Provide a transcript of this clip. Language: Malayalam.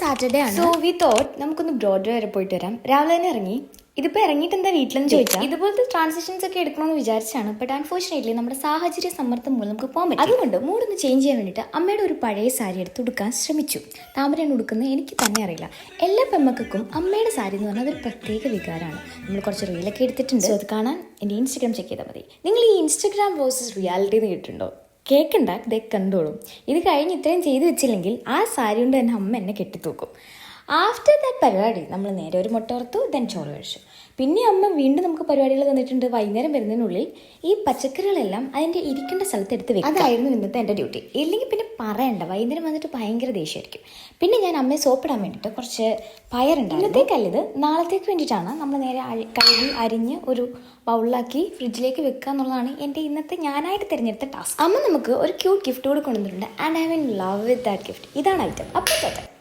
സാറ്റർഡേ ആണ്. സോ വി തോട്ട് നമുക്കൊന്ന് ബ്രോഡ്വേ വരെ പോയിട്ട് വരാം. രാവിലെ തന്നെ ഇറങ്ങി. ഇതിപ്പോൾ ഇറങ്ങിയിട്ട് എന്താ വീട്ടിലെന്ന് ചോദിച്ചാൽ ഇതുപോലത്തെ ട്രാൻസിഷൻസ് ഒക്കെ എടുക്കണമെന്ന് വിചാരിച്ചാണ്. ബട്ട് അൺഫോർച്ചുനേറ്റ്ലി നമ്മുടെ സാഹചര്യ സമ്മർദ്ദം മൂലം നമുക്ക് പോകാൻ പറ്റും. അതുകൊണ്ട് മൂടൊന്ന് ചേഞ്ച് ചെയ്യാൻ വേണ്ടിയിട്ട് അമ്മയുടെ ഒരു പഴയ സാരി എടുത്ത് ഉടുക്കാൻ ശ്രമിച്ചു. താമരയാണ് ഉടുക്കുന്നത് എനിക്ക് തന്നെ അറിയില്ല. എല്ലാ പെമ്മക്കും അമ്മയുടെ സാരി എന്ന് പറഞ്ഞാൽ അതൊരു പ്രത്യേക വികാരമാണ്. നമ്മൾ കുറച്ച് റീലൊക്കെ എടുത്തിട്ടുണ്ട്. സോ അത് കാണാൻ എൻ്റെ ഇൻസ്റ്റഗ്രാം ചെക്ക് ചെയ്താൽ മതി. നിങ്ങൾ ഈ ഇൻസ്റ്റഗ്രാം വേഴ്സസ് റിയാലിറ്റി എന്ന് കേട്ടിട്ടുണ്ടോ? കേൾക്കണ്ട, ഇതേ കണ്ടോളും. ഇത് കഴിഞ്ഞ് ഇത്രയും ചെയ്തു വെച്ചില്ലെങ്കിൽ ആ സാരി കൊണ്ട് തന്നെ അമ്മ എന്നെ കെട്ടിത്തൂക്കും. ആഫ്റ്റർ ദാറ്റ് പരിപാടി നമ്മൾ നേരെ ഒരു മുട്ട വറുത്തു, ദെൻ ചോറ് കഴിച്ചു. പിന്നെ അമ്മ വീണ്ടും നമുക്ക് പരിപാടികൾ തന്നിട്ടുണ്ട്. വൈകുന്നേരം വരുന്നതിനുള്ളിൽ ഈ പച്ചക്കറികളെല്ലാം അതിൻ്റെ ഇരിക്കേണ്ട സ്ഥലത്ത് എടുത്ത് വെക്കും. അതായിരുന്നു ഇന്നത്തെ എൻ്റെ ഡ്യൂട്ടി. ഇല്ലെങ്കിൽ പിന്നെ പറയണ്ട, വൈകുന്നേരം വന്നിട്ട് ഭയങ്കര ദേഷ്യമായിരിക്കും. പിന്നെ ഞാൻ അമ്മയെ സോപ്പിടാൻ വേണ്ടിയിട്ട് കുറച്ച് പയറുണ്ട്. ഇന്നത്തേക്കല്ലിത് നാളത്തേക്ക് വേണ്ടിയിട്ടാണ്. നമ്മൾ നേരെ കഴുകി അരിഞ്ഞ് ഒരു ബൗളിലാക്കി ഫ്രിഡ്ജിലേക്ക് വെക്കുക എന്നുള്ളതാണ് എൻ്റെ ഇന്നത്തെ ഞാനായിട്ട് തിരഞ്ഞെടുത്ത ടാസ്ക്. അമ്മ നമുക്ക് ഒരു ക്യൂട്ട് ഗിഫ്റ്റ് കൂടെ കൊണ്ടുവന്നിട്ടുണ്ട്. And I mean love with that gift. ഇതാണ് ഐറ്റം. അപ്പോൾ